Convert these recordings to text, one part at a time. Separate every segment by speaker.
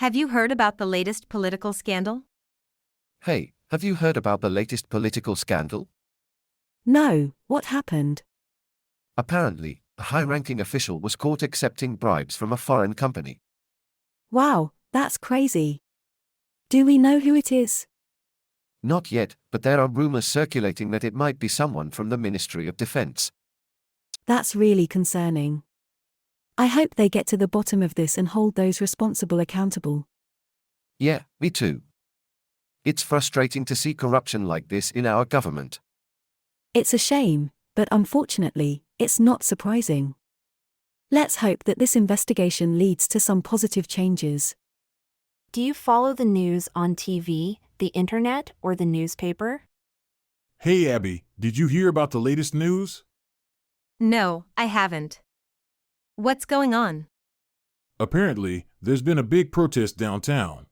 Speaker 1: Have you heard about the latest political scandal?
Speaker 2: Hey, have you heard about the latest political scandal?
Speaker 3: No, what happened?
Speaker 2: Apparently, a high-ranking official was caught accepting bribes from a foreign company.
Speaker 3: Wow, that's crazy. Do we know who it is?
Speaker 2: Not yet, but there are rumors circulating that it might be someone from the Ministry of Defense.
Speaker 3: That's really concerning. I hope they get to the bottom of this and hold those responsible accountable.
Speaker 2: Yeah, me too. It's frustrating to see corruption like this in our government.
Speaker 3: It's a shame, but unfortunately, it's not surprising. Let's hope that this investigation leads to some positive changes.
Speaker 4: Do you follow the news on TV, the internet, or the newspaper?
Speaker 5: Hey Abby, did you hear about the latest news?
Speaker 1: No, I haven't. What's going on?
Speaker 5: Apparently, there's been a big protest downtown.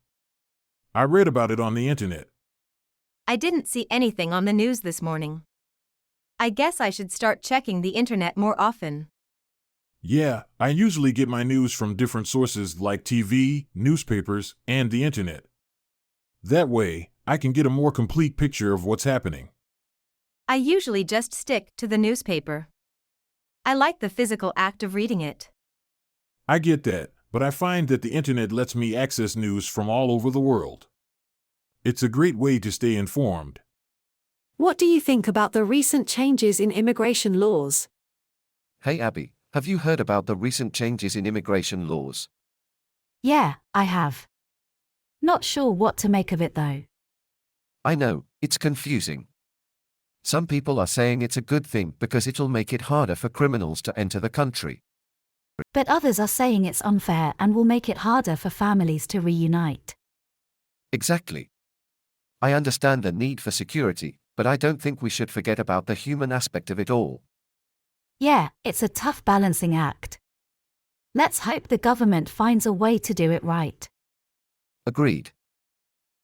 Speaker 5: I read about it on the internet.
Speaker 1: I didn't see anything on the news this morning. I guess I should start checking the internet more often.
Speaker 5: Yeah, I usually get my news from different sources like TV, newspapers, and the internet. That way, I can get a more complete picture of what's happening.
Speaker 1: I usually just stick to the newspaper. I like the physical act of reading it.
Speaker 5: I get that, but I find that the internet lets me access news from all over the world. It's a great way to stay informed.
Speaker 3: What do you think about the recent changes in immigration laws?
Speaker 2: Hey Abby, have you heard about the recent changes in immigration laws?
Speaker 4: Yeah, I have. Not sure what to make of it though.
Speaker 2: I know, it's confusing. Some people are saying it's a good thing because it'll make it harder for criminals to enter the country.
Speaker 4: But others are saying it's unfair and will make it harder for families to reunite.
Speaker 2: Exactly. I understand the need for security, but I don't think we should forget about the human aspect of it all.
Speaker 4: Yeah, it's a tough balancing act. Let's hope the government finds a way to do it right.
Speaker 2: Agreed.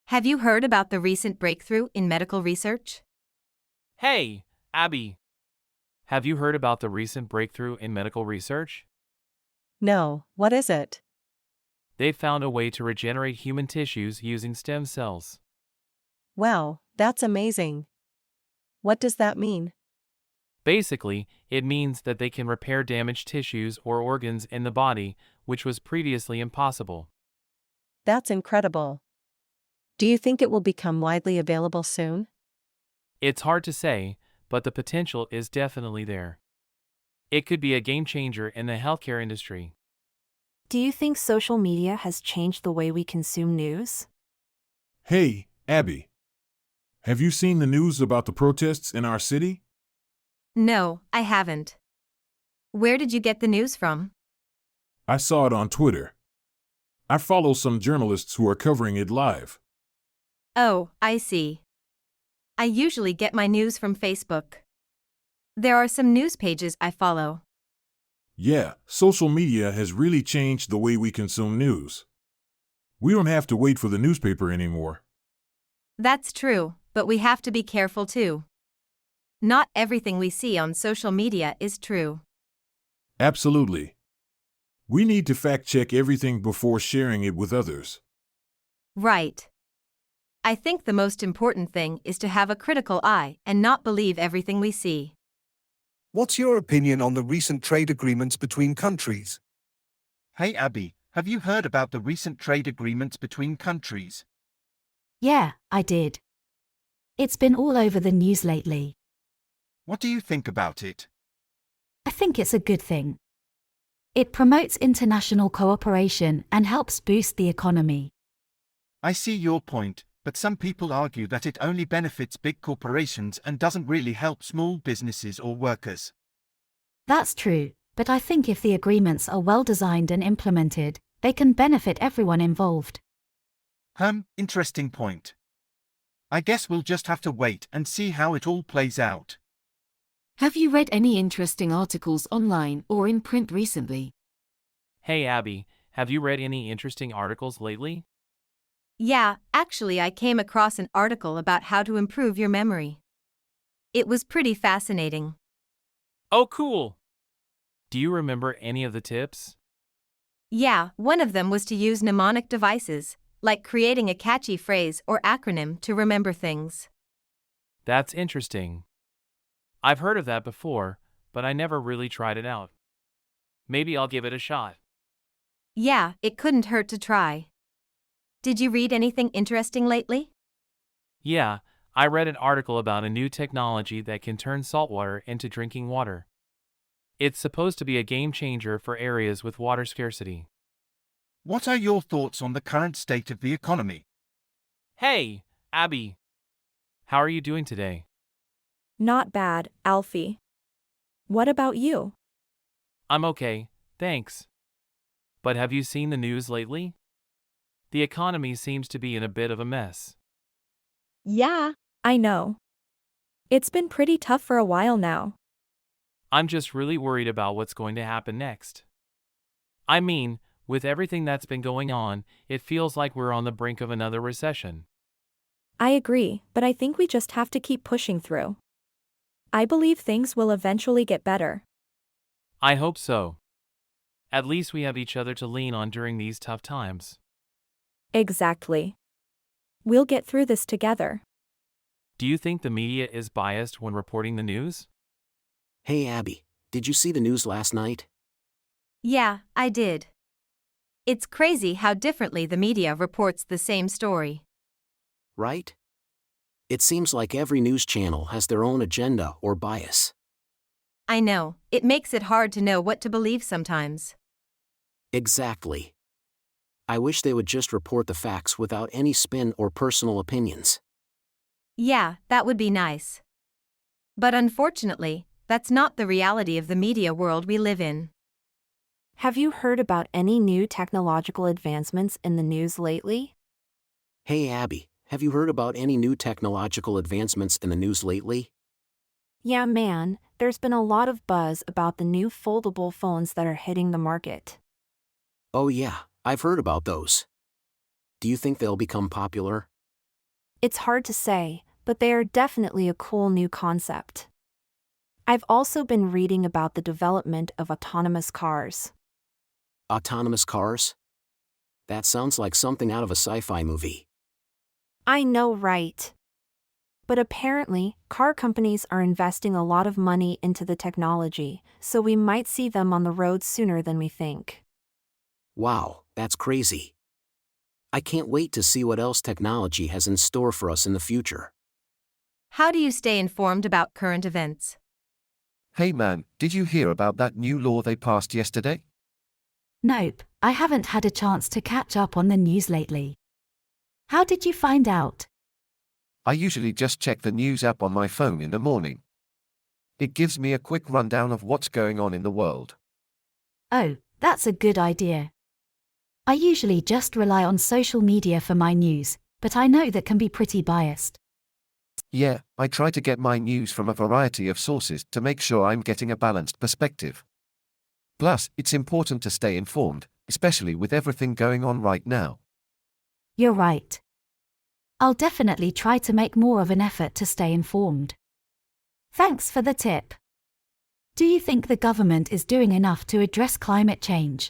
Speaker 1: Have you heard about the recent breakthrough in medical research?
Speaker 6: Hey, Abby. Have you heard about the recent breakthrough in medical research?
Speaker 7: No, what is it?
Speaker 6: They've found a way to regenerate human tissues using stem cells.
Speaker 7: Wow, that's amazing. What does that mean?
Speaker 6: Basically, it means that they can repair damaged tissues or organs in the body, which was previously impossible.
Speaker 7: That's incredible. Do you think it will become widely available soon?
Speaker 6: It's hard to say, but the potential is definitely there. It could be a game changer in the healthcare industry.
Speaker 4: Do you think social media has changed the way we consume news?
Speaker 5: Hey, Abby. Have you seen the news about the protests in our city?
Speaker 1: No, I haven't. Where did you get the news from?
Speaker 5: I saw it on Twitter. I follow some journalists who are covering it live.
Speaker 1: Oh, I see. I usually get my news from Facebook. There are some news pages I follow.
Speaker 5: Yeah, social media has really changed the way we consume news. We don't have to wait for the newspaper anymore.
Speaker 1: That's true, but we have to be careful too. Not everything we see on social media is true.
Speaker 5: Absolutely. We need to fact-check everything before sharing it with others.
Speaker 1: Right. I think the most important thing is to have a critical eye and not believe everything we see.
Speaker 8: What's your opinion on the recent trade agreements between countries?
Speaker 9: Hey Abby, have you heard about the recent trade agreements between countries?
Speaker 4: Yeah, I did. It's been all over the news lately.
Speaker 9: What do you think about it?
Speaker 4: I think it's a good thing. It promotes international cooperation and helps boost the economy.
Speaker 9: I see your point, but some people argue that it only benefits big corporations and doesn't really help small businesses or workers.
Speaker 4: That's true, but I think if the agreements are well designed and implemented, they can benefit everyone involved.
Speaker 9: Interesting point. I guess we'll just have to wait and see how it all plays out.
Speaker 10: Have you read any interesting articles online or in print recently?
Speaker 6: Hey Abby, have you read any interesting articles lately?
Speaker 1: Yeah, actually I came across an article about how to improve your memory. It was pretty fascinating.
Speaker 6: Oh cool! Do you remember any of the tips?
Speaker 1: Yeah, one of them was to use mnemonic devices, like creating a catchy phrase or acronym to remember things.
Speaker 6: That's interesting. I've heard of that before, but I never really tried it out. Maybe I'll give it a shot.
Speaker 1: Yeah, it couldn't hurt to try. Did you read anything interesting lately?
Speaker 6: Yeah, I read an article about a new technology that can turn saltwater into drinking water. It's supposed to be a game changer for areas with water scarcity.
Speaker 9: What are your thoughts on the current state of the economy?
Speaker 6: Hey, Abby. How are you doing today?
Speaker 11: Not bad, Alfie. What about you?
Speaker 6: I'm okay, thanks. But have you seen the news lately? The economy seems to be in a bit of a mess.
Speaker 11: Yeah, I know. It's been pretty tough for a while now.
Speaker 6: I'm just really worried about what's going to happen next. I mean, with everything that's been going on, it feels like we're on the brink of another recession.
Speaker 11: I agree, but I think we just have to keep pushing through. I believe things will eventually get better.
Speaker 6: I hope so. At least we have each other to lean on during these tough times.
Speaker 11: Exactly. We'll get through this together.
Speaker 6: Do you think the media is biased when reporting the news?
Speaker 12: Hey Abby, did you see the news last night?
Speaker 1: Yeah, I did. It's crazy how differently the media reports the same story.
Speaker 12: Right? It seems like every news channel has their own agenda or bias.
Speaker 1: I know, it makes it hard to know what to believe sometimes.
Speaker 12: Exactly. I wish they would just report the facts without any spin or personal opinions.
Speaker 1: Yeah, that would be nice. But unfortunately, that's not the reality of the media world we live in.
Speaker 11: Have you heard about any new technological advancements in the news lately?
Speaker 12: Hey Abby, have you heard about any new technological advancements in the news lately?
Speaker 11: Yeah, man, there's been a lot of buzz about the new foldable phones that are hitting the market.
Speaker 12: Oh yeah, I've heard about those. Do you think they'll become popular?
Speaker 11: It's hard to say, but they are definitely a cool new concept. I've also been reading about the development of autonomous cars.
Speaker 12: Autonomous cars? That sounds like something out of a sci-fi movie.
Speaker 11: I know, right? But apparently, car companies are investing a lot of money into the technology, so we might see them on the road sooner than we think.
Speaker 12: Wow, that's crazy. I can't wait to see what else technology has in store for us in the future.
Speaker 1: How do you stay informed about current events?
Speaker 2: Hey man, did you hear about that new law they passed yesterday?
Speaker 4: Nope, I haven't had a chance to catch up on the news lately. How did you find out?
Speaker 2: I usually just check the news app on my phone in the morning. It gives me a quick rundown of what's going on in the world.
Speaker 4: Oh, that's a good idea. I usually just rely on social media for my news, but I know that can be pretty biased.
Speaker 2: Yeah, I try to get my news from a variety of sources to make sure I'm getting a balanced perspective. Plus, it's important to stay informed, especially with everything going on right now.
Speaker 4: You're right. I'll definitely try to make more of an effort to stay informed. Thanks for the tip. Do you think the government is doing enough to address climate change?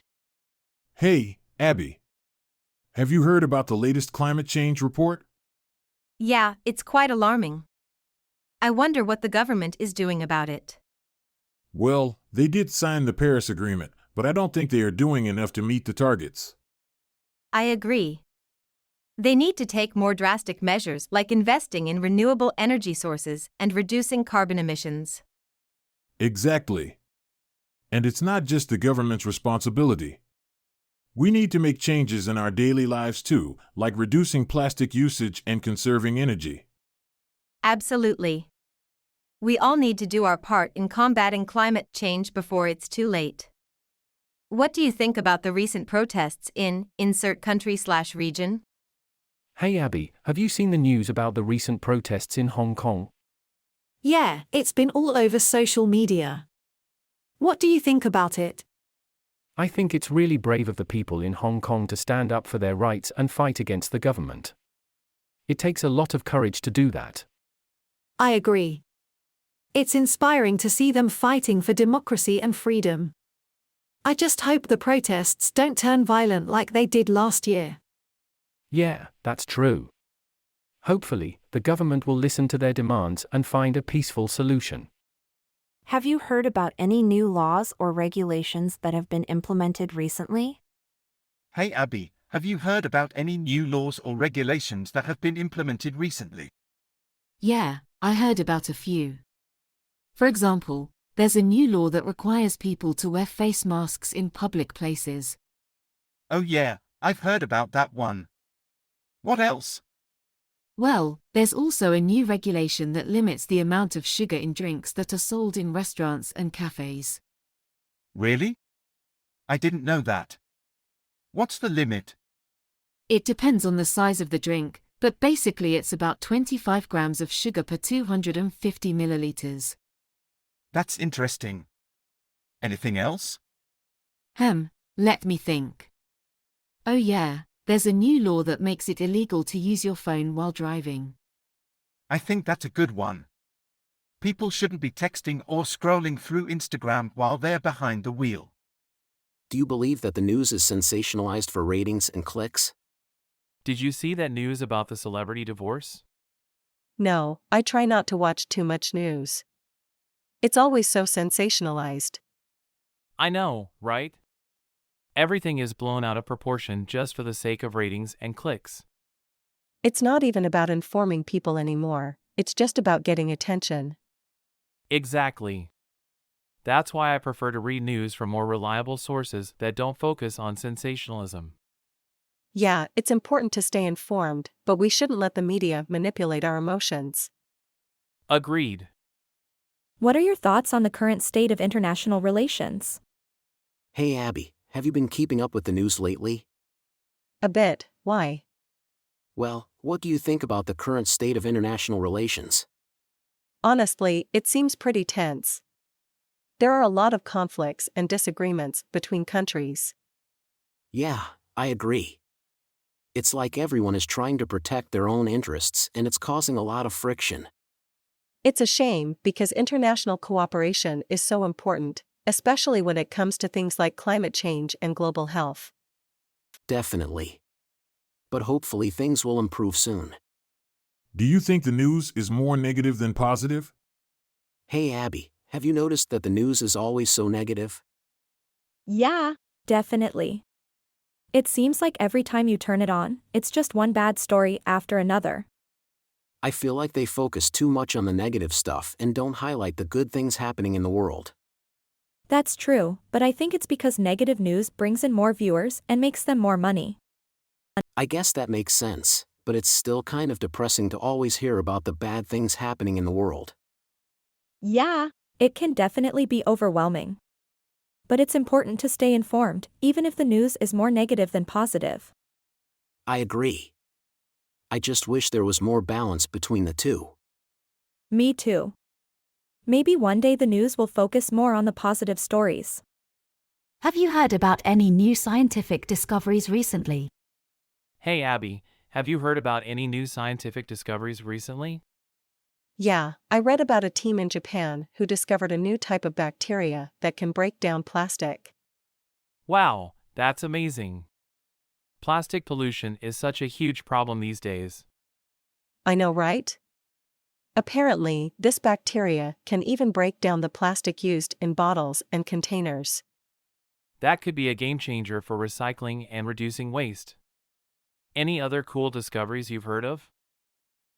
Speaker 5: Hey, Abby. Have you heard about the latest climate change report?
Speaker 1: Yeah, it's quite alarming. I wonder what the government is doing about it.
Speaker 5: Well, they did sign the Paris Agreement, but I don't think they are doing enough to meet the targets.
Speaker 1: I agree. They need to take more drastic measures like investing in renewable energy sources and reducing carbon emissions.
Speaker 5: Exactly. And it's not just the government's responsibility. We need to make changes in our daily lives too, like reducing plastic usage and conserving energy.
Speaker 1: Absolutely. We all need to do our part in combating climate change before it's too late. What do you think about the recent protests in insert country/region?
Speaker 13: Hey Abby, have you seen the news about the recent protests in Hong Kong?
Speaker 3: Yeah, it's been all over social media. What do you think about it?
Speaker 13: I think it's really brave of the people in Hong Kong to stand up for their rights and fight against the government. It takes a lot of courage to do that.
Speaker 3: I agree. It's inspiring to see them fighting for democracy and freedom. I just hope the protests don't turn violent like they did last year.
Speaker 13: Yeah, that's true. Hopefully, the government will listen to their demands and find a peaceful solution.
Speaker 11: Have you heard about any new laws or regulations that have been implemented recently?
Speaker 9: Hey Abby, have you heard about any new laws or regulations that have been implemented recently?
Speaker 10: Yeah, I heard about a few. For example, there's a new law that requires people to wear face masks in public places.
Speaker 9: Oh yeah, I've heard about that one. What else?
Speaker 10: Well, there's also a new regulation that limits the amount of sugar in drinks that are sold in restaurants and cafes.
Speaker 9: Really? I didn't know that. What's the limit?
Speaker 10: It depends on the size of the drink, but basically it's about 25 grams of sugar per 250 milliliters.
Speaker 9: That's interesting. Anything else?
Speaker 10: Let me think. Oh yeah, there's a new law that makes it illegal to use your phone while driving.
Speaker 9: I think that's a good one. People shouldn't be texting or scrolling through Instagram while they're behind the wheel.
Speaker 12: Do you believe that the news is sensationalized for ratings and clicks?
Speaker 6: Did you see that news about the celebrity divorce?
Speaker 7: No, I try not to watch too much news. It's always so sensationalized.
Speaker 6: I know, right? Everything is blown out of proportion just for the sake of ratings and clicks.
Speaker 7: It's not even about informing people anymore, it's just about getting attention.
Speaker 6: Exactly. That's why I prefer to read news from more reliable sources that don't focus on sensationalism.
Speaker 7: Yeah, it's important to stay informed, but we shouldn't let the media manipulate our emotions.
Speaker 6: Agreed.
Speaker 14: What are your thoughts on the current state of international relations?
Speaker 12: Hey Abby, have you been keeping up with the news lately?
Speaker 7: A bit, why?
Speaker 12: Well, what do you think about the current state of international relations?
Speaker 7: Honestly, it seems pretty tense. There are a lot of conflicts and disagreements between countries.
Speaker 12: Yeah, I agree. It's like everyone is trying to protect their own interests and it's causing a lot of friction.
Speaker 7: It's a shame because international cooperation is so important, especially when it comes to things like climate change and global health.
Speaker 12: Definitely. But hopefully things will improve soon.
Speaker 5: Do you think the news is more negative than positive?
Speaker 12: Hey Abby, have you noticed that the news is always so negative?
Speaker 14: Yeah, definitely. It seems like every time you turn it on, it's just one bad story after another.
Speaker 12: I feel like they focus too much on the negative stuff and don't highlight the good things happening in the world.
Speaker 14: That's true, but I think it's because negative news brings in more viewers and makes them more money.
Speaker 12: I guess that makes sense, but it's still kind of depressing to always hear about the bad things happening in the world.
Speaker 14: Yeah, it can definitely be overwhelming. But it's important to stay informed, even if the news is more negative than positive.
Speaker 12: I agree. I just wish there was more balance between the two.
Speaker 14: Me too. Maybe one day the news will focus more on the positive stories.
Speaker 4: Have you heard about any new scientific discoveries recently?
Speaker 6: Hey Abby, have you heard about any new scientific discoveries recently?
Speaker 7: Yeah, I read about a team in Japan who discovered a new type of bacteria that can break down plastic.
Speaker 6: Wow, that's amazing. Plastic pollution is such a huge problem these days.
Speaker 7: I know, right? Apparently, this bacteria can even break down the plastic used in bottles and containers.
Speaker 6: That could be a game changer for recycling and reducing waste. Any other cool discoveries you've heard of?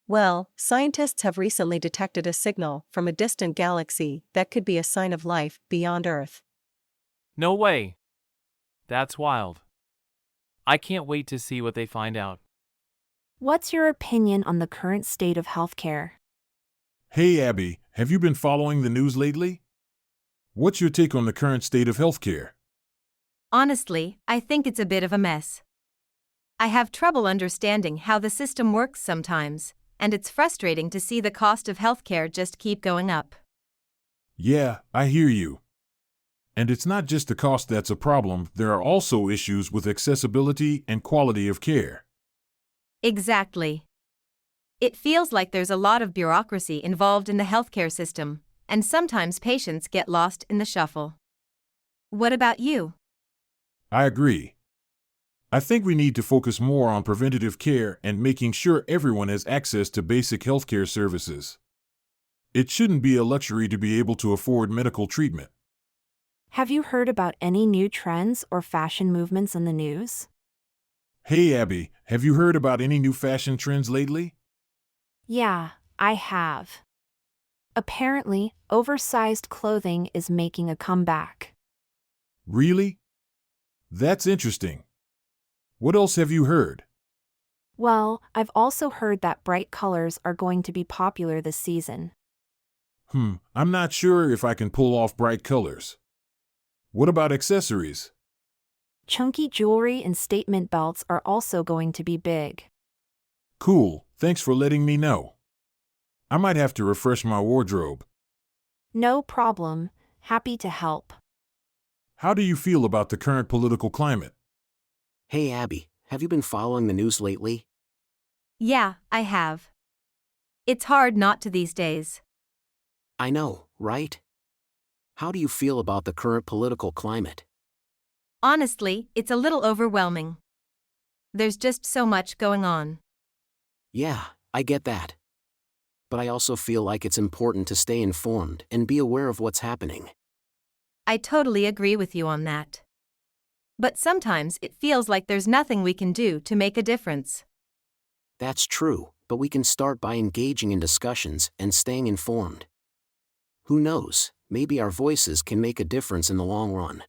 Speaker 7: Well, scientists have recently detected a signal from a distant galaxy that could be a sign of life beyond Earth.
Speaker 6: No way! That's wild. I can't wait to see what they find out.
Speaker 11: What's your opinion on the current state of healthcare?
Speaker 5: Hey Abby, have you been following the news lately? What's your take on the current state of healthcare?
Speaker 1: Honestly, I think it's a bit of a mess. I have trouble understanding how the system works sometimes, and it's frustrating to see the cost of healthcare just keep going up.
Speaker 5: Yeah, I hear you. And it's not just the cost that's a problem, there are also issues with accessibility and quality of care.
Speaker 1: Exactly. It feels like there's a lot of bureaucracy involved in the healthcare system, and sometimes patients get lost in the shuffle. What about you?
Speaker 5: I agree. I think we need to focus more on preventative care and making sure everyone has access to basic healthcare services. It shouldn't be a luxury to be able to afford medical treatment.
Speaker 11: Have you heard about any new trends or fashion movements in the news?
Speaker 5: Hey Abby, have you heard about any new fashion trends lately?
Speaker 11: Yeah, I have. Apparently, oversized clothing is making a comeback.
Speaker 5: Really? That's interesting. What else have you heard?
Speaker 11: Well, I've also heard that bright colors are going to be popular this season.
Speaker 5: I'm not sure if I can pull off bright colors. What about accessories?
Speaker 11: Chunky jewelry and statement belts are also going to be big.
Speaker 5: Cool, thanks for letting me know. I might have to refresh my wardrobe.
Speaker 11: No problem, happy to help.
Speaker 5: How do you feel about the current political climate?
Speaker 12: Hey Abby, have you been following the news lately?
Speaker 1: Yeah, I have. It's hard not to these days.
Speaker 12: I know, right? How do you feel about the current political climate?
Speaker 1: Honestly, it's a little overwhelming. There's just so much going on.
Speaker 12: Yeah, I get that. But I also feel like it's important to stay informed and be aware of what's happening.
Speaker 1: I totally agree with you on that. But sometimes it feels like there's nothing we can do to make a difference.
Speaker 12: That's true, but we can start by engaging in discussions and staying informed. Who knows, maybe our voices can make a difference in the long run.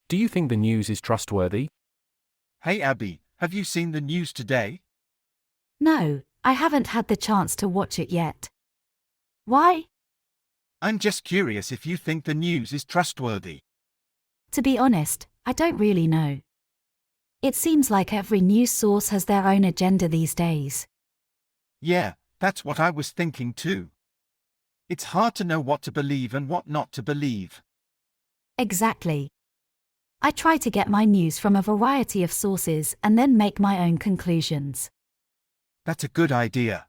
Speaker 13: Do you think the news is trustworthy?
Speaker 9: Hey Abby, have you seen the news today?
Speaker 4: No, I haven't had the chance to watch it yet. Why?
Speaker 9: I'm just curious if you think the news is trustworthy.
Speaker 4: To be honest, I don't really know. It seems like every news source has their own agenda these days.
Speaker 9: Yeah, that's what I was thinking too. It's hard to know what to believe and what not to believe.
Speaker 4: Exactly. I try to get my news from a variety of sources and then make my own conclusions.
Speaker 9: That's a good idea.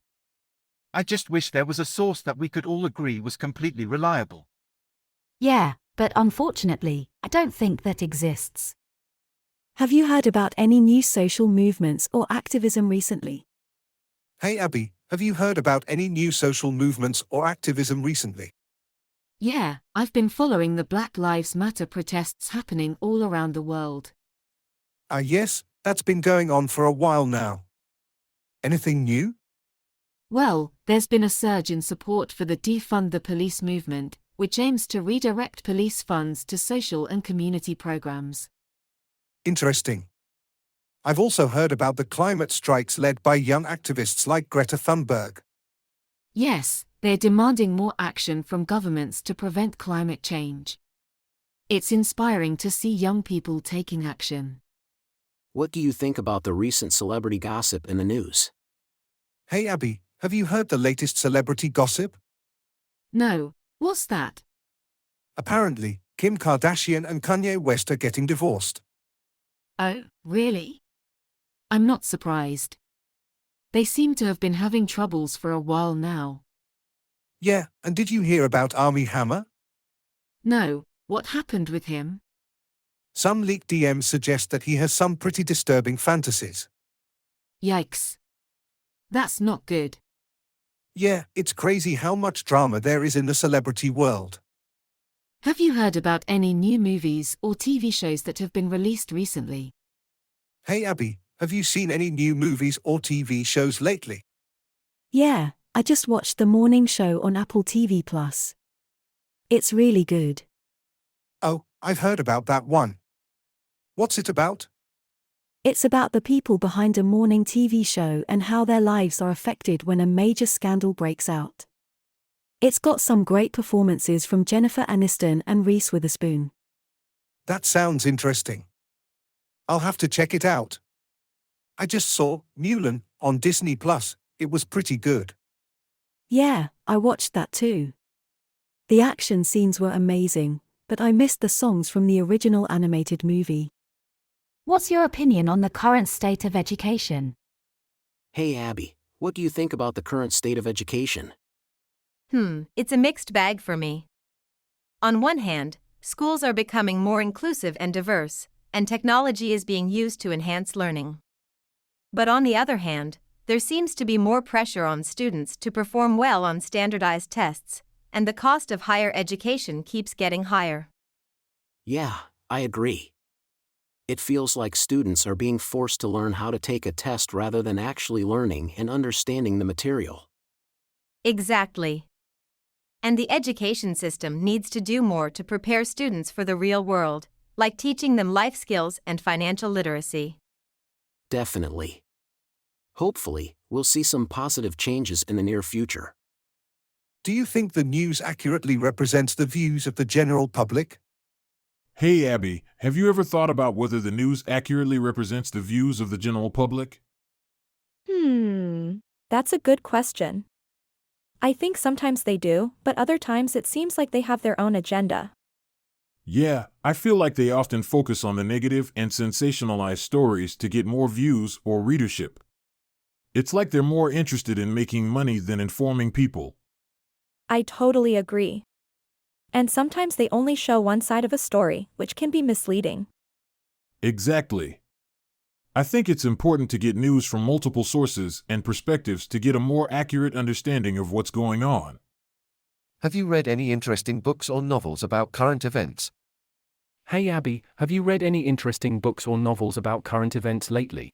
Speaker 9: I just wish there was a source that we could all agree was completely reliable.
Speaker 4: Yeah, but unfortunately, I don't think that exists.
Speaker 3: Have you heard about any new social movements or activism recently?
Speaker 8: Hey Abby, have you heard about any new social movements or activism recently?
Speaker 10: Yeah, I've been following the Black Lives Matter protests happening all around the world.
Speaker 8: Yes, that's been going on for a while now. Anything new?
Speaker 10: Well, there's been a surge in support for the Defund the Police movement, which aims to redirect police funds to social and community programs.
Speaker 8: Interesting. I've also heard about the climate strikes led by young activists like Greta Thunberg.
Speaker 10: Yes, they're demanding more action from governments to prevent climate change. It's inspiring to see young people taking action.
Speaker 12: What do you think about the recent celebrity gossip in the news?
Speaker 8: Hey Abby, have you heard the latest celebrity gossip?
Speaker 10: No, what's that?
Speaker 8: Apparently, Kim Kardashian and Kanye West are getting divorced.
Speaker 10: Oh, really? I'm not surprised. They seem to have been having troubles for a while now.
Speaker 8: Yeah, and did you hear about Armie Hammer?
Speaker 10: No, what happened with him?
Speaker 8: Some leaked DMs suggest that he has some pretty disturbing fantasies.
Speaker 10: Yikes. That's not good.
Speaker 8: Yeah, it's crazy how much drama there is in the celebrity world.
Speaker 10: Have you heard about any new movies or TV shows that have been released recently?
Speaker 8: Hey Abby, have you seen any new movies or TV shows lately?
Speaker 3: Yeah, I just watched The Morning Show on Apple TV+. It's really good.
Speaker 8: Oh, I've heard about that one. What's it about?
Speaker 3: It's about the people behind a morning TV show and how their lives are affected when a major scandal breaks out. It's got some great performances from Jennifer Aniston and Reese Witherspoon.
Speaker 8: That sounds interesting. I'll have to check it out. I just saw Mulan on Disney+. It was pretty good.
Speaker 3: Yeah, I watched that too. The action scenes were amazing, but I missed the songs from the original animated movie.
Speaker 4: What's your opinion on the current state of education?
Speaker 12: Hey Abby, what do you think about the current state of education?
Speaker 1: It's a mixed bag for me. On one hand, Schools are becoming more inclusive and diverse, and technology is being used to enhance learning. But on the other hand, there seems to be more pressure on students to perform well on standardized tests, and the cost of higher education keeps getting higher.
Speaker 12: Yeah, I agree. It feels like students are being forced to learn how to take a test rather than actually learning and understanding the material.
Speaker 1: Exactly. And the education system needs to do more to prepare students for the real world, like teaching them life skills and financial literacy.
Speaker 12: Definitely. Hopefully, we'll see some positive changes in the near future.
Speaker 8: Do you think the news accurately represents the views of the general public?
Speaker 5: Hey Abby, have you ever thought about whether the news accurately represents the views of the general public?
Speaker 14: That's a good question. I think sometimes they do, but other times it seems like they have their own agenda.
Speaker 5: Yeah, I feel like they often focus on the negative and sensationalized stories to get more views or readership. It's like they're more interested in making money than informing people.
Speaker 14: I totally agree. And sometimes they only show one side of a story, which can be misleading.
Speaker 5: Exactly. I think it's important to get news from multiple sources and perspectives to get a more accurate understanding of what's going on.
Speaker 2: Have you read any interesting books or novels about current events?
Speaker 13: Hey Abby, have you read any interesting books or novels about current events lately?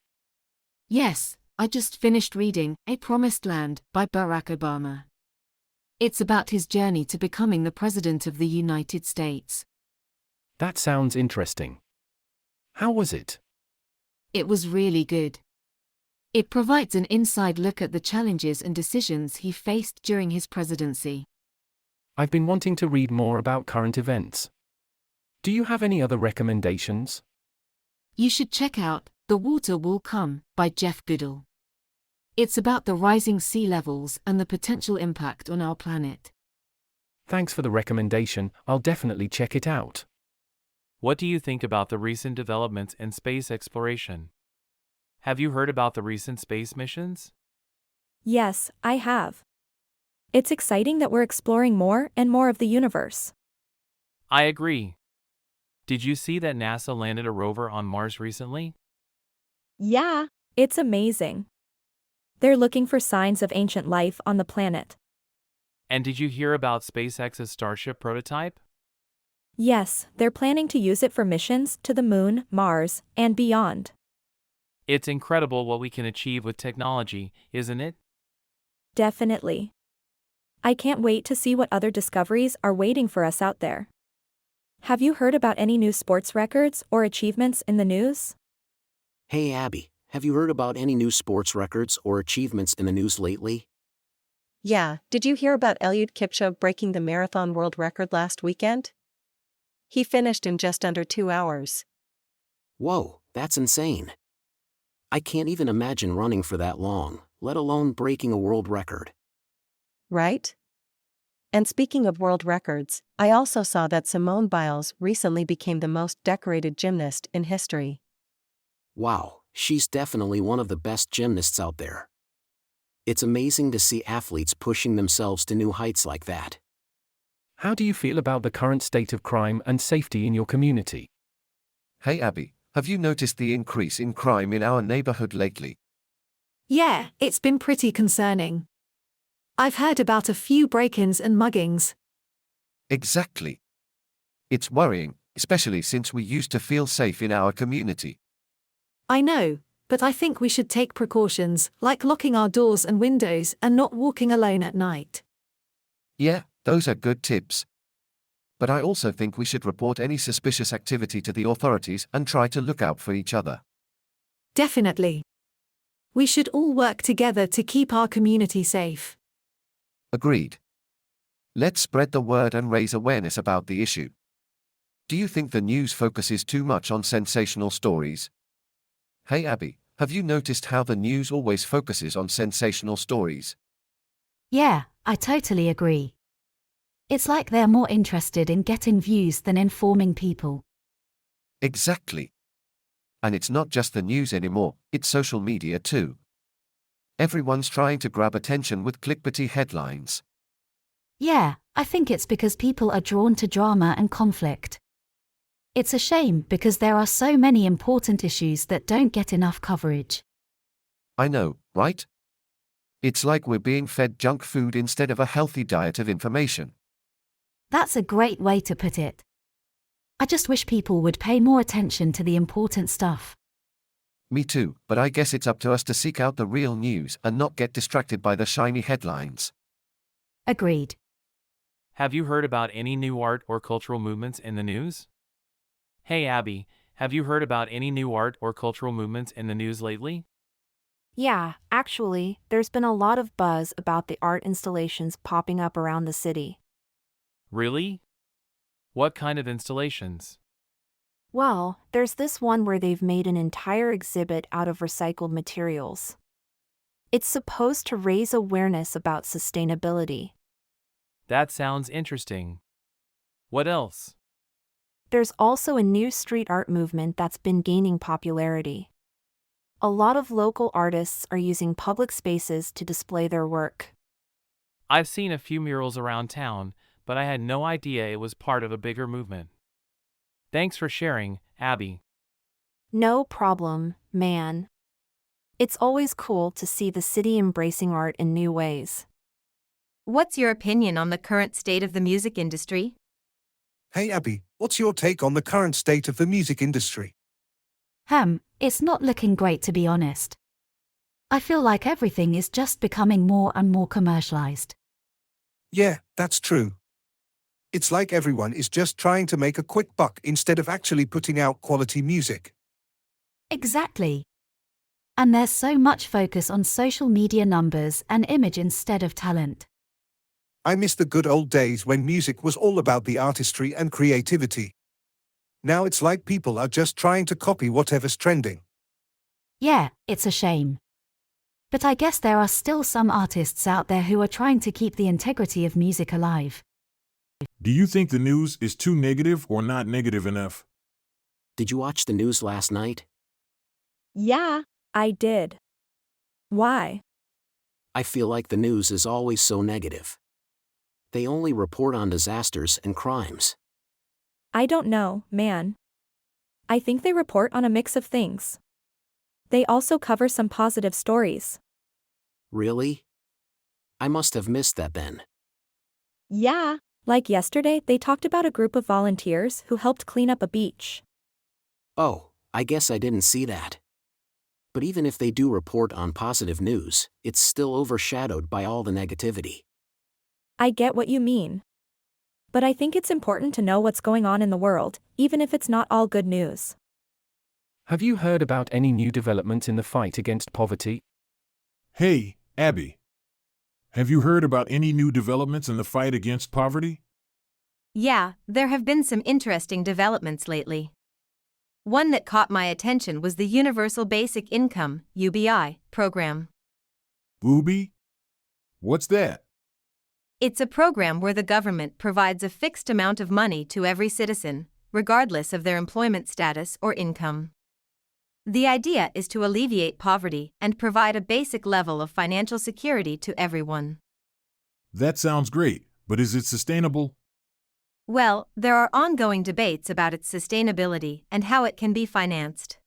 Speaker 10: Yes, I just finished reading A Promised Land by Barack Obama. It's about his journey to becoming the President of the United States.
Speaker 13: That sounds interesting. How was it?
Speaker 10: It was really good. It provides an inside look at the challenges and decisions he faced during his presidency.
Speaker 13: I've been wanting to read more about current events. Do you have any other recommendations?
Speaker 10: You should check out The Water Will Come by Jeff Goodall. It's about the rising sea levels and the potential impact on our planet.
Speaker 13: Thanks for the recommendation, I'll definitely check it out.
Speaker 6: What do you think about the recent developments in space exploration? Have you heard about the recent space missions?
Speaker 14: Yes, I have. It's exciting that we're exploring more and more of the universe.
Speaker 6: I agree. Did you see that NASA landed a rover on Mars recently?
Speaker 14: Yeah, it's amazing. They're looking for signs of ancient life on the planet.
Speaker 6: And did you hear about SpaceX's Starship prototype?
Speaker 14: Yes, they're planning to use it for missions to the Moon, Mars, and beyond.
Speaker 6: It's incredible what we can achieve with technology, isn't it?
Speaker 14: Definitely. I can't wait to see what other discoveries are waiting for us out there. Have you heard about any new sports records or achievements in the news?
Speaker 12: Hey Abby, have you heard about any new sports records or achievements in the news lately?
Speaker 7: Yeah, did you hear about Eliud Kipchoge breaking the marathon world record last weekend? He finished in just under 2 hours.
Speaker 12: Whoa, that's insane. I can't even imagine running for that long, let alone breaking a world record.
Speaker 7: Right? And speaking of world records, I also saw that Simone Biles recently became the most decorated gymnast in history.
Speaker 12: Wow, she's definitely one of the best gymnasts out there. It's amazing to see athletes pushing themselves to new heights like that.
Speaker 13: How do you feel about the current state of crime and safety in your community?
Speaker 2: Hey Abby, have you noticed the increase in crime in our neighborhood lately?
Speaker 15: Yeah, it's been pretty concerning. I've heard about a few break-ins and muggings.
Speaker 2: Exactly. It's worrying, especially since we used to feel safe in our community.
Speaker 15: I know, but I think we should take precautions, like locking our doors and windows and not walking alone at night.
Speaker 2: Yeah, those are good tips. But I also think we should report any suspicious activity to the authorities and try to look out for each other.
Speaker 15: Definitely. We should all work together to keep our community safe.
Speaker 2: Agreed. Let's spread the word and raise awareness about the issue. Do you think the news focuses too much on sensational stories? Hey Abby, have you noticed how the news always focuses on sensational stories?
Speaker 4: Yeah, I totally agree. It's like they're more interested in getting views than informing people.
Speaker 2: Exactly. And it's not just the news anymore, it's social media too. Everyone's trying to grab attention with clickbaity headlines.
Speaker 4: Yeah, I think it's because people are drawn to drama and conflict. It's a shame because there are so many important issues that don't get enough coverage.
Speaker 2: I know, right? It's like we're being fed junk food instead of a healthy diet of information.
Speaker 4: That's a great way to put it. I just wish people would pay more attention to the important stuff.
Speaker 2: Me too, but I guess it's up to us to seek out the real news and not get distracted by the shiny headlines.
Speaker 4: Agreed.
Speaker 6: Have you heard about any new art or cultural movements in the news? Hey Abby, have you heard about any new art or cultural movements in the news lately?
Speaker 11: Yeah, actually, there's been a lot of buzz about the art installations popping up around the city.
Speaker 6: Really? What kind of installations?
Speaker 11: Well, there's this one where they've made an entire exhibit out of recycled materials. It's supposed to raise awareness about sustainability.
Speaker 6: That sounds interesting. What else?
Speaker 11: There's also a new street art movement that's been gaining popularity. A lot of local artists are using public spaces to display their work.
Speaker 6: I've seen a few murals around town, but I had no idea it was part of a bigger movement. Thanks for sharing, Abby.
Speaker 11: No problem, man. It's always cool to see the city embracing art in new ways.
Speaker 1: What's your opinion on the current state of the music industry?
Speaker 8: Hey Abby, what's your take on the current state of the music industry?
Speaker 4: It's not looking great to be honest. I feel like everything is just becoming more and more commercialized.
Speaker 8: Yeah, that's true. It's like everyone is just trying to make a quick buck instead of actually putting out quality music.
Speaker 4: Exactly. And there's so much focus on social media numbers and image instead of talent.
Speaker 8: I miss the good old days when music was all about the artistry and creativity. Now it's like people are just trying to copy whatever's trending.
Speaker 4: Yeah, it's a shame. But I guess there are still some artists out there who are trying to keep the integrity of music alive.
Speaker 5: Do you think the news is too negative or not negative enough?
Speaker 12: Did you watch the news last night?
Speaker 14: Yeah, I did. Why?
Speaker 12: I feel like the news is always so negative. They only report on disasters and crimes.
Speaker 14: I don't know, man. I think they report on a mix of things. They also cover some positive stories.
Speaker 12: Really? I must have missed that then.
Speaker 14: Yeah, like yesterday, they talked about a group of volunteers who helped clean up a beach.
Speaker 12: Oh, I guess I didn't see that. But even if they do report on positive news, it's still overshadowed by all the negativity.
Speaker 14: I get what you mean. But I think it's important to know what's going on in the world, even if it's not all good news.
Speaker 13: Have you heard about any new developments in the fight against poverty?
Speaker 5: Hey, Abby. Have you heard about any new developments in the fight against poverty?
Speaker 1: Yeah, there have been some interesting developments lately. One that caught my attention was the Universal Basic Income, UBI, program.
Speaker 5: UBI? What's that?
Speaker 1: It's a program where the government provides a fixed amount of money to every citizen, regardless of their employment status or income. The idea is to alleviate poverty and provide a basic level of financial security to everyone.
Speaker 5: That sounds great, but is it sustainable?
Speaker 1: Well, there are ongoing debates about its sustainability and how it can be financed.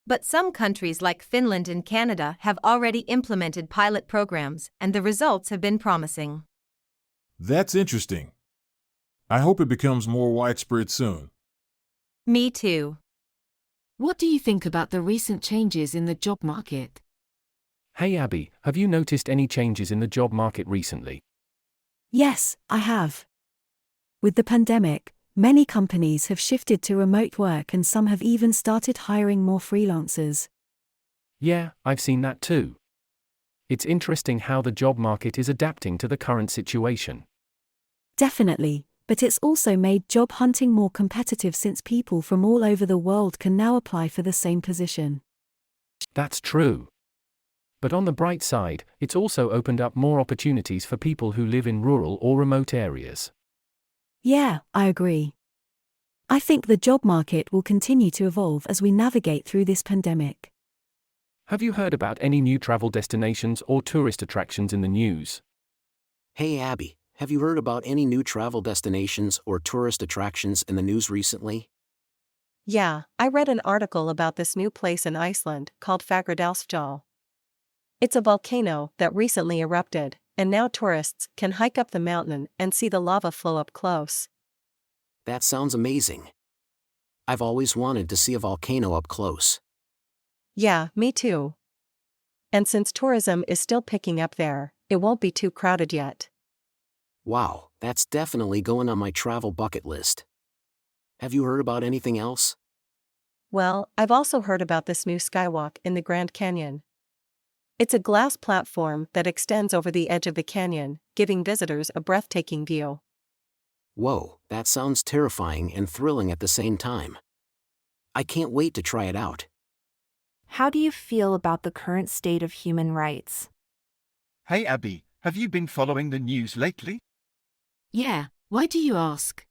Speaker 1: But some countries like Finland and Canada have already implemented pilot programs, and the results have been promising.
Speaker 5: That's interesting. I hope it becomes more widespread soon.
Speaker 1: Me too.
Speaker 10: What do you think about the recent changes in the job market?
Speaker 13: Hey Abby, have you noticed any changes in the job market recently?
Speaker 3: Yes, I have. With the pandemic, many companies have shifted to remote work and some have even started hiring more freelancers.
Speaker 13: Yeah, I've seen that too. It's interesting how the job market is adapting to the current situation.
Speaker 3: Definitely, but it's also made job hunting more competitive since people from all over the world can now apply for the same position.
Speaker 13: That's true. But on the bright side, it's also opened up more opportunities for people who live in rural or remote areas.
Speaker 3: Yeah, I agree. I think the job market will continue to evolve as we navigate through this pandemic.
Speaker 13: Have you heard about any new travel destinations or tourist attractions in the news?
Speaker 12: Hey Abby, Have you heard about any new travel destinations or tourist attractions in the news recently?
Speaker 7: Yeah, I read an article about this new place in Iceland called Fagradalsfjall. It's a volcano that recently erupted, and now tourists can hike up the mountain and see the lava flow up close.
Speaker 12: That sounds amazing. I've always wanted to see a volcano up close.
Speaker 7: Yeah, me too. And since tourism is still picking up there, it won't be too crowded yet.
Speaker 12: Wow, that's definitely going on my travel bucket list. Have you heard about anything else?
Speaker 7: Well, I've also heard about this new skywalk in the Grand Canyon. It's a glass platform that extends over the edge of the canyon, giving visitors a breathtaking view.
Speaker 12: Whoa, that sounds terrifying and thrilling at the same time. I can't wait to try it out.
Speaker 11: How do you feel about the current state of human rights?
Speaker 9: Hey Abby, have you been following the news lately?
Speaker 10: Yeah, why do you ask?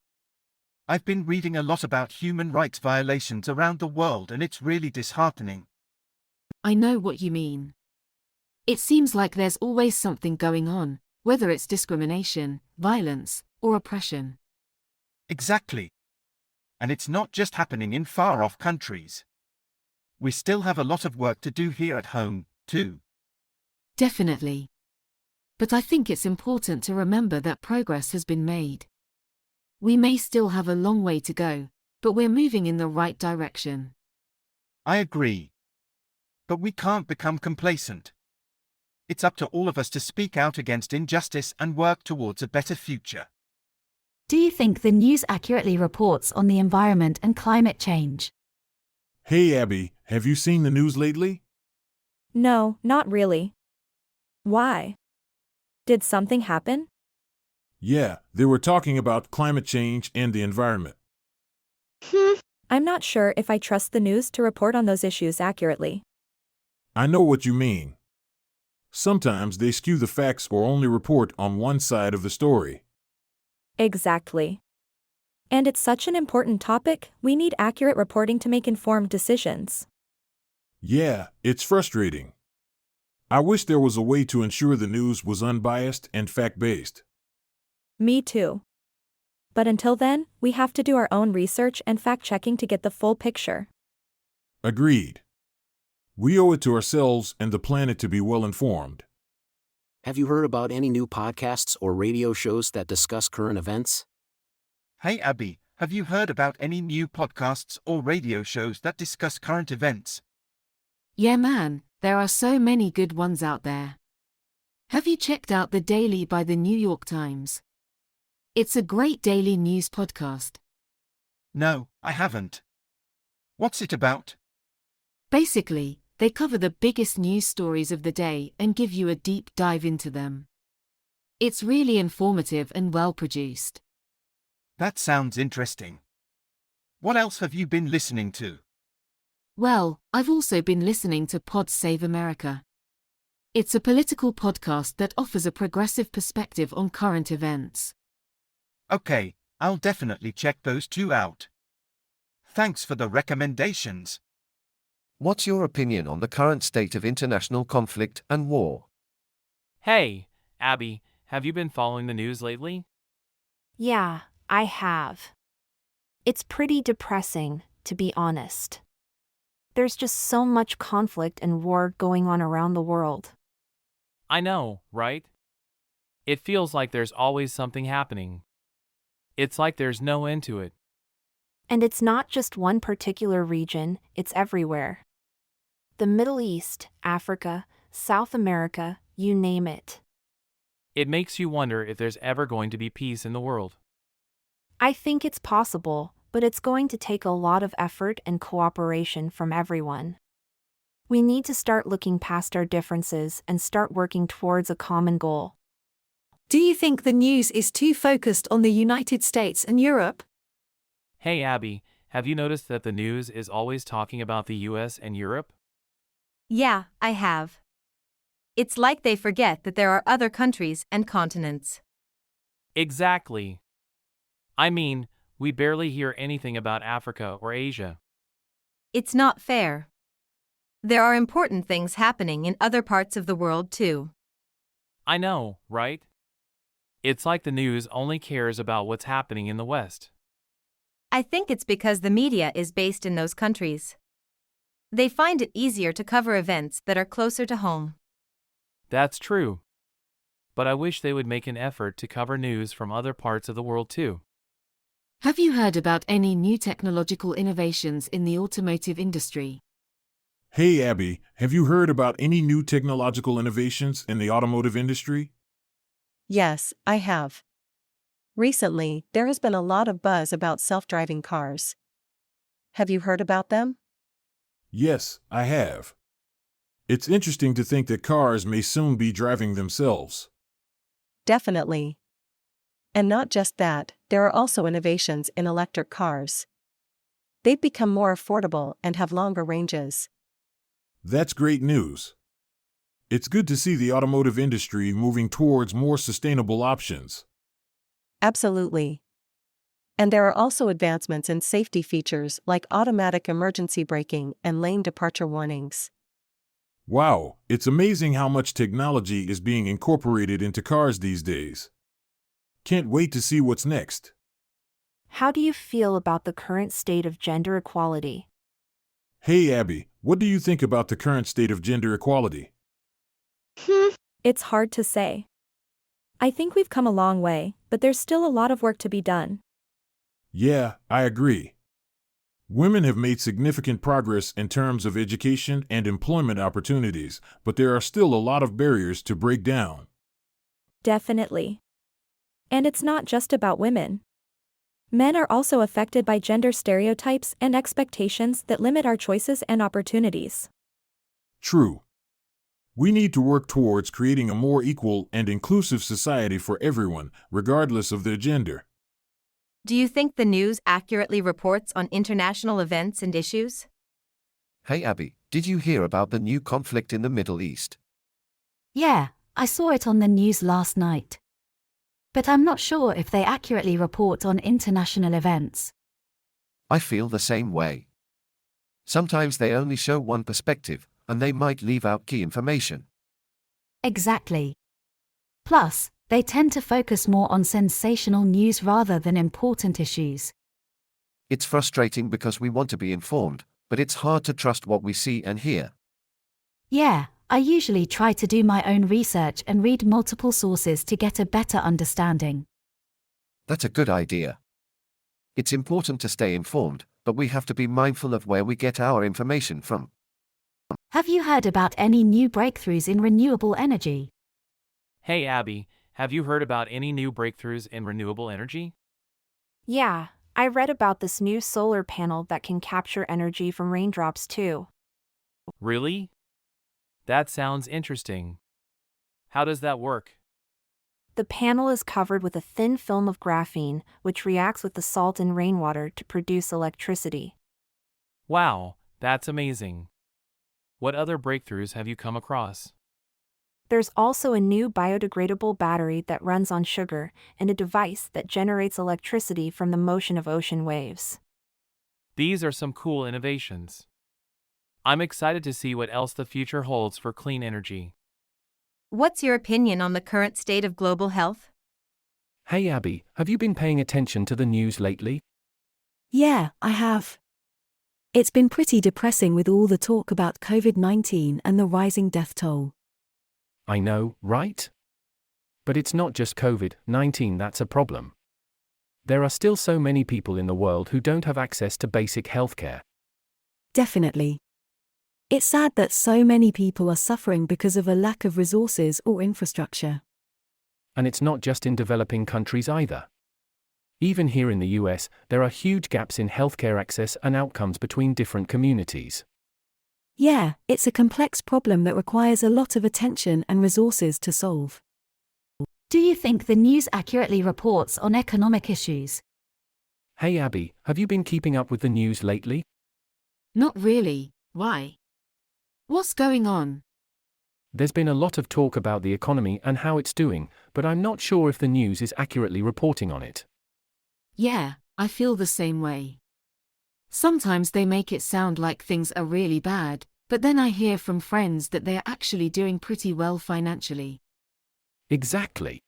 Speaker 9: I've been reading a lot about human rights violations around the world and it's really disheartening.
Speaker 10: I know what you mean. It seems like there's always something going on, whether it's discrimination, violence, or oppression.
Speaker 9: Exactly. And it's not just happening in far-off countries. We still have a lot of work to do here at home, too.
Speaker 10: Definitely. But I think it's important to remember that progress has been made. We may still have a long way to go, but we're moving in the right direction.
Speaker 9: I agree. But we can't become complacent. It's up to all of us to speak out against injustice and work towards a better future.
Speaker 4: Do you think the news accurately reports on the environment and climate change?
Speaker 5: Hey Abby, have you seen the news lately?
Speaker 14: No, not really. Why? Did something happen?
Speaker 5: Yeah, they were talking about climate change and the environment.
Speaker 14: I'm not sure if I trust the news to report on those issues accurately.
Speaker 5: I know what you mean. Sometimes they skew the facts or only report on one side of the story.
Speaker 14: Exactly. And it's such an important topic, we need accurate reporting to make informed decisions.
Speaker 5: Yeah, it's frustrating. I wish there was a way to ensure the news was unbiased and fact-based.
Speaker 14: Me too. But until then, we have to do our own research and fact-checking to get the full picture.
Speaker 5: Agreed. We owe it to ourselves and the planet to be well informed.
Speaker 12: Have you heard about any new podcasts or radio shows that discuss current events?
Speaker 9: Hey Abby, have you heard about any new podcasts or radio shows that discuss current events?
Speaker 10: Yeah man, there are so many good ones out there. Have you checked out The Daily by the New York Times? It's a great daily news podcast.
Speaker 9: No, I haven't. What's it about?
Speaker 10: Basically, they cover the biggest news stories of the day and give you a deep dive into them. It's really informative and well produced.
Speaker 9: That sounds interesting. What else have you been listening to?
Speaker 10: Well, I've also been listening to Pod Save America. It's a political podcast that offers a progressive perspective on current events.
Speaker 9: Okay, I'll definitely check those two out. Thanks for the recommendations.
Speaker 2: What's your opinion on the current state of international conflict and war?
Speaker 6: Hey, Abby, have you been following the news lately?
Speaker 11: Yeah, I have. It's pretty depressing, to be honest. There's just so much conflict and war going on around the world.
Speaker 6: I know, right? It feels like there's always something happening. It's like there's no end to it.
Speaker 11: And it's not just one particular region, it's everywhere. The Middle East, Africa, South America, you name it.
Speaker 6: It makes you wonder if there's ever going to be peace in the world.
Speaker 11: I think it's possible, but it's going to take a lot of effort and cooperation from everyone. We need to start looking past our differences and start working towards a common goal.
Speaker 15: Do you think the news is too focused on the United States and Europe?
Speaker 6: Hey Abby, have you noticed that the news is always talking about the US and Europe?
Speaker 1: Yeah, I have. It's like they forget that there are other countries and continents.
Speaker 6: Exactly. I mean, we barely hear anything about Africa or Asia.
Speaker 1: It's not fair. There are important things happening in other parts of the world too.
Speaker 6: I know, right? It's like the news only cares about what's happening in the West.
Speaker 1: I think it's because the media is based in those countries. They find it easier to cover events that are closer to home.
Speaker 6: That's true. But I wish they would make an effort to cover news from other parts of the world too.
Speaker 10: Have you heard about any new technological innovations in the automotive industry?
Speaker 5: Hey Abby, have you heard about any new technological innovations in the automotive industry?
Speaker 7: Yes, I have. Recently, there has been a lot of buzz about self-driving cars. Have you heard about them?
Speaker 5: Yes, I have. It's interesting to think that cars may soon be driving themselves.
Speaker 7: Definitely. And not just that, there are also innovations in electric cars. They've become more affordable and have longer ranges.
Speaker 5: That's great news. It's good to see the automotive industry moving towards more sustainable options.
Speaker 7: Absolutely. And there are also advancements in safety features like automatic emergency braking and lane departure warnings.
Speaker 5: Wow, it's amazing how much technology is being incorporated into cars these days. Can't wait to see what's next.
Speaker 11: How do you feel about the current state of gender equality?
Speaker 5: Hey Abby, what do you think about the current state of gender equality?
Speaker 14: It's hard to say. I think we've come a long way, but there's still a lot of work to be done.
Speaker 5: Yeah, I agree. Women have made significant progress in terms of education and employment opportunities, but there are still a lot of barriers to break down.
Speaker 14: Definitely. And it's not just about women. Men are also affected by gender stereotypes and expectations that limit our choices and opportunities.
Speaker 5: True. We need to work towards creating a more equal and inclusive society for everyone, regardless of their gender.
Speaker 1: Do you think the news accurately reports on international events and issues?
Speaker 2: Hey Abby, did you hear about the new conflict in the Middle East?
Speaker 4: Yeah, I saw it on the news last night. But I'm not sure if they accurately report on international events.
Speaker 2: I feel the same way. Sometimes they only show one perspective, and they might leave out key information.
Speaker 4: Exactly. Plus, they tend to focus more on sensational news rather than important issues.
Speaker 2: It's frustrating because we want to be informed, but it's hard to trust what we see and hear.
Speaker 4: Yeah, I usually try to do my own research and read multiple sources to get a better understanding.
Speaker 2: That's a good idea. It's important to stay informed, but we have to be mindful of where we get our information from.
Speaker 4: Have you heard about any new breakthroughs in renewable energy?
Speaker 6: Hey Abby, have you heard about any new breakthroughs in renewable energy?
Speaker 11: Yeah, I read about this new solar panel that can capture energy from raindrops too.
Speaker 6: Really? That sounds interesting. How does that work?
Speaker 11: The panel is covered with a thin film of graphene, which reacts with the salt in rainwater to produce electricity.
Speaker 6: Wow, that's amazing. What other breakthroughs have you come across?
Speaker 11: There's also a new biodegradable battery that runs on sugar, and a device that generates electricity from the motion of ocean waves.
Speaker 6: These are some cool innovations. I'm excited to see what else the future holds for clean energy.
Speaker 1: What's your opinion on the current state of global health?
Speaker 13: Hey Abby, have you been paying attention to the news lately?
Speaker 3: Yeah, I have. It's been pretty depressing with all the talk about COVID-19 and the rising death toll.
Speaker 13: I know, right? But it's not just COVID-19 that's a problem. There are still so many people in the world who don't have access to basic healthcare.
Speaker 3: Definitely. It's sad that so many people are suffering because of a lack of resources or infrastructure.
Speaker 13: And it's not just in developing countries either. Even here in the US, there are huge gaps in healthcare access and outcomes between different communities.
Speaker 3: Yeah, it's a complex problem that requires a lot of attention and resources to solve.
Speaker 4: Do you think the news accurately reports on economic issues?
Speaker 13: Hey Abby, have you been keeping up with the news lately?
Speaker 10: Not really. Why? What's going on?
Speaker 13: There's been a lot of talk about the economy and how it's doing, but I'm not sure if the news is accurately reporting on it.
Speaker 10: Yeah, I feel the same way. Sometimes they make it sound like things are really bad, but then I hear from friends that they're actually doing pretty well financially.
Speaker 13: Exactly.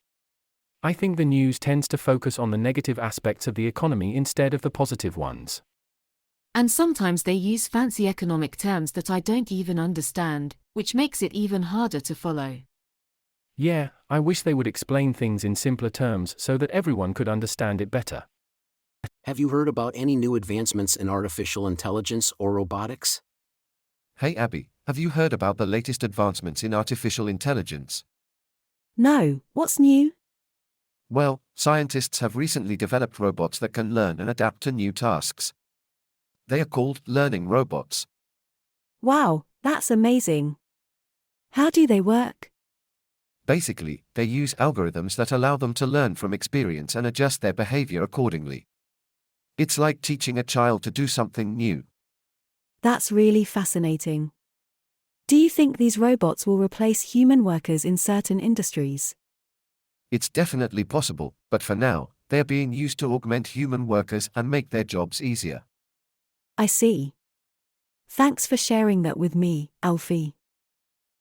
Speaker 13: I think the news tends to focus on the negative aspects of the economy instead of the positive ones.
Speaker 10: And sometimes they use fancy economic terms that I don't even understand, which makes it even harder to follow.
Speaker 13: Yeah, I wish they would explain things in simpler terms so that everyone could understand it better.
Speaker 12: Have you heard about any new advancements in artificial intelligence or robotics?
Speaker 2: Hey Abby, have you heard about the latest advancements in artificial intelligence?
Speaker 3: No, what's new?
Speaker 2: Well, scientists have recently developed robots that can learn and adapt to new tasks. They are called learning robots.
Speaker 3: Wow, that's amazing. How do they work?
Speaker 2: Basically, they use algorithms that allow them to learn from experience and adjust their behavior accordingly. It's like teaching a child to do something new.
Speaker 3: That's really fascinating. Do you think these robots will replace human workers in certain industries?
Speaker 2: It's definitely possible, but for now, they are being used to augment human workers and make their jobs easier.
Speaker 3: I see. Thanks for sharing that with me, Alfie.